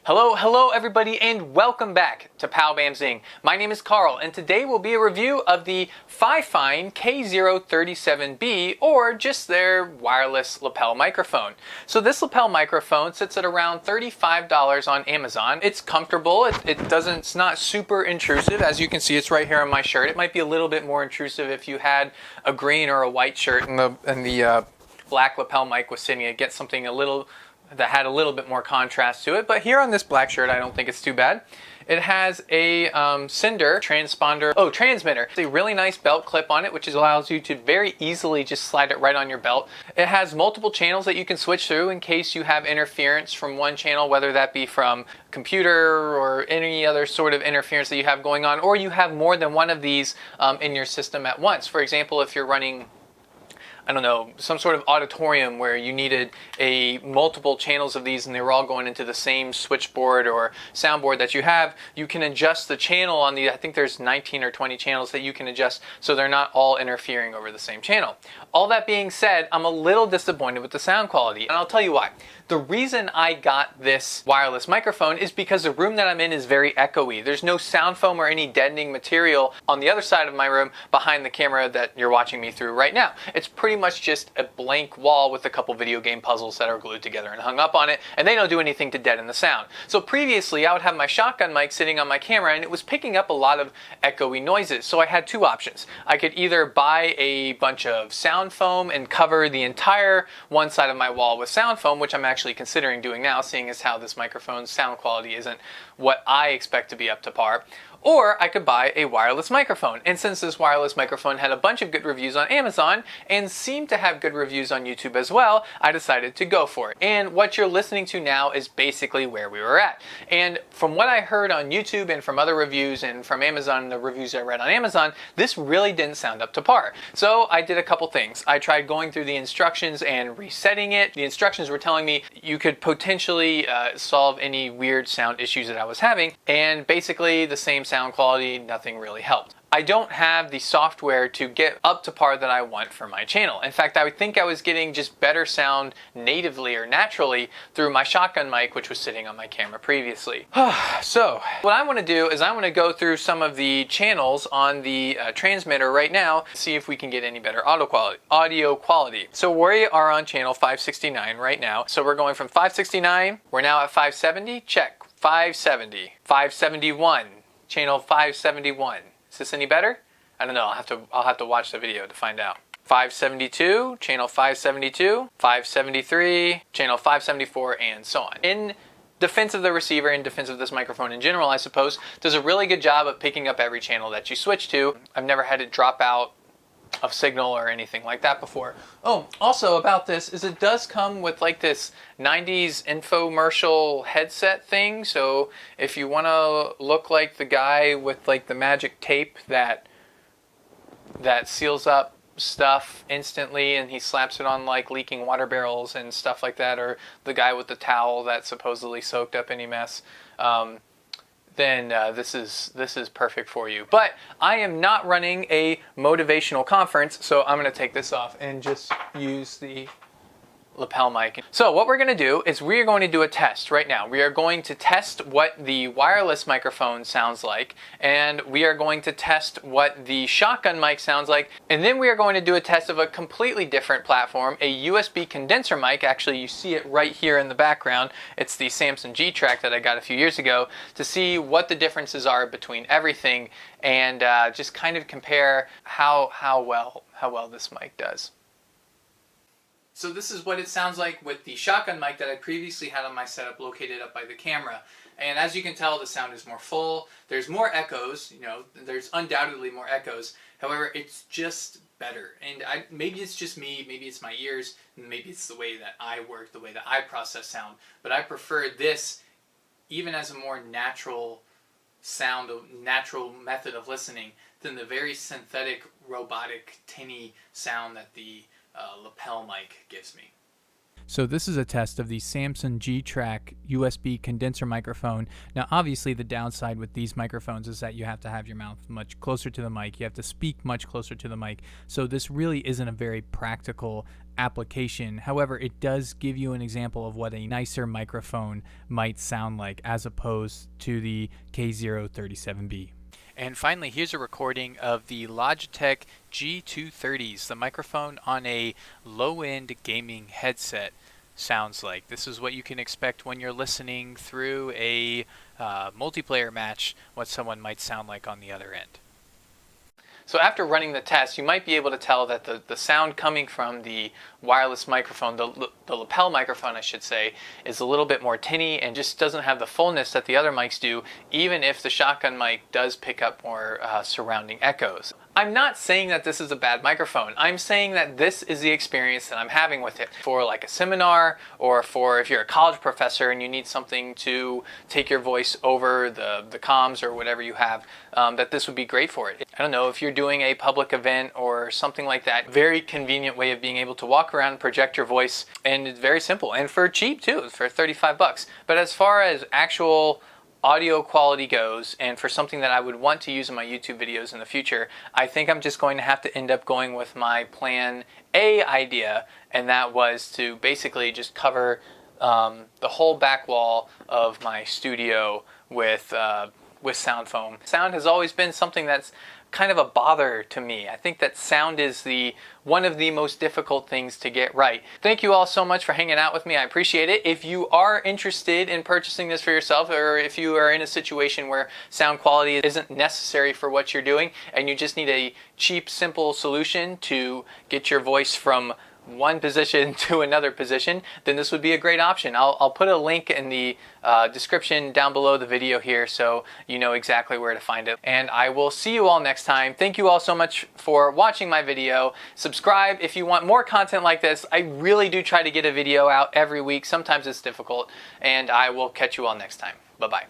Hello everybody, and welcome back to Pow Bam Zing. My name is Carl, and today will be a review of the Fifine K037B, or just their wireless lapel microphone. So this lapel microphone sits at around $35 on Amazon. It's comfortable, it's not super intrusive. As you can see, it's right here on my shirt. It might be a little bit more intrusive if you had a green or a white shirt and the black lapel mic was sitting. It gets something that had a little bit more contrast to it, but here on this black shirt I don't think it's too bad. It has a transmitter. It's a really nice belt clip on it, which allows you to very easily just slide it right on your belt. It has multiple channels that you can switch through in case you have interference from one channel, whether that be from computer or any other sort of interference that you have going on, or you have more than one of these in your system at once. For example, if you're running, I don't know, some sort of auditorium where you needed multiple channels of these and they were all going into the same switchboard or soundboard that you have, you can adjust the channel on I think there's 19 or 20 channels that you can adjust so they're not all interfering over the same channel. All that being said, I'm a little disappointed with the sound quality, and I'll tell you why. The reason I got this wireless microphone is because the room that I'm in is very echoey. There's no sound foam or any deadening material on the other side of my room behind the camera that you're watching me through right now. It's pretty much just a blank wall with a couple video game puzzles that are glued together and hung up on it, and they don't do anything to deaden the sound. So previously I would have my shotgun mic sitting on my camera and it was picking up a lot of echoey noises. So I had two options. I could either buy a bunch of sound foam and cover the entire one side of my wall with sound foam, which I'm actually considering doing now, seeing as how this microphone's sound quality isn't what I expect to be up to par. Or I could buy a wireless microphone. And since this wireless microphone had a bunch of good reviews on Amazon and seemed to have good reviews on YouTube as well, I decided to go for it. And what you're listening to now is basically where we were at. And from what I heard on YouTube and from other reviews and from Amazon, the reviews I read on Amazon, this really didn't sound up to par. So I did a couple things. I tried going through the instructions and resetting it. The instructions were telling me you could potentially solve any weird sound issues that I was having, and basically the same sound quality, nothing really helped. I don't have the software to get up to par that I want for my channel. In fact, I would think I was getting just better sound natively or naturally through my shotgun mic, which was sitting on my camera previously. So what I want to do is I want to go through some of the channels on the transmitter right now, see if we can get any better audio quality. So we are on channel 569 right now. So we're going from 569, we're now at 570, check, 570, 571, channel 571. Is this any better? I don't know. I'll have to watch the video to find out. 572, channel 572, 573, channel 574, and so on. In defense of the receiver, in defense of this microphone in general, I suppose, does a really good job of picking up every channel that you switch to. I've never had it drop out of signal or anything like that before. Oh, also about this is it does come with like this 90s infomercial headset thing, so if you want to look like the guy with like the magic tape that seals up stuff instantly and he slaps it on like leaking water barrels and stuff like that, or the guy with the towel that supposedly soaked up any mess, then this is perfect for you. But I am not running a motivational conference, so I'm going to take this off and just use the lapel mic. So what we're going to do is we are going to do a test right now. We are going to test what the wireless microphone sounds like, and we are going to test what the shotgun mic sounds like, and then we are going to do a test of a completely different platform, a USB condenser mic. Actually, you see it right here in the background. It's the Samsung G-Track that I got a few years ago, to see what the differences are between everything and just kind of compare how well this mic does. So this is what it sounds like with the shotgun mic that I previously had on my setup located up by the camera. And as you can tell, the sound is more full. There's more echoes, there's undoubtedly more echoes. However, it's just better. And maybe it's just me, maybe it's my ears, maybe it's the way that I work, the way that I process sound. But I prefer this even as a more natural sound, a natural method of listening, than the very synthetic, robotic, tinny sound that the lapel mic gives me. So this is a test of the Samsung G-Track USB condenser microphone. Now obviously the downside with these microphones is that you have to have your mouth much closer to the mic. You have to speak much closer to the mic. So this really isn't a very practical application. However, it does give you an example of what a nicer microphone might sound like as opposed to the K037B. And finally, here's a recording of the Logitech G230s, the microphone on a low-end gaming headset sounds like. This is what you can expect when you're listening through a multiplayer match, what someone might sound like on the other end. So after running the test, you might be able to tell that the sound coming from the wireless microphone, the lapel microphone I should say, is a little bit more tinny and just doesn't have the fullness that the other mics do, even if the shotgun mic does pick up more surrounding echoes. I'm not saying that this is a bad microphone. I'm saying that this is the experience that I'm having with it. For like a seminar, or for if you're a college professor and you need something to take your voice over the comms or whatever you have, that this would be great for it. I don't know, if you're doing a public event or something like that, very convenient way of being able to walk around and project your voice, and it's very simple and for cheap too, for 35 bucks. But as far as actual audio quality goes, and for something that I would want to use in my YouTube videos in the future, I think I'm just going to have to end up going with my plan A idea, and that was to basically just cover the whole back wall of my studio with sound foam. Sound has always been something that's kind of a bother to me. I think that sound is one of the most difficult things to get right. Thank you all so much for hanging out with me. I appreciate it. If you are interested in purchasing this for yourself, or if you are in a situation where sound quality isn't necessary for what you're doing and you just need a cheap, simple solution to get your voice from one position to another position, then this would be a great option. I'll put a link in the description down below the video here so you know exactly where to find it. And I will see you all next time. Thank you all so much for watching my video. Subscribe if you want more content like this. I really do try to get a video out every week. Sometimes it's difficult, and I will catch you all next time. Bye-bye.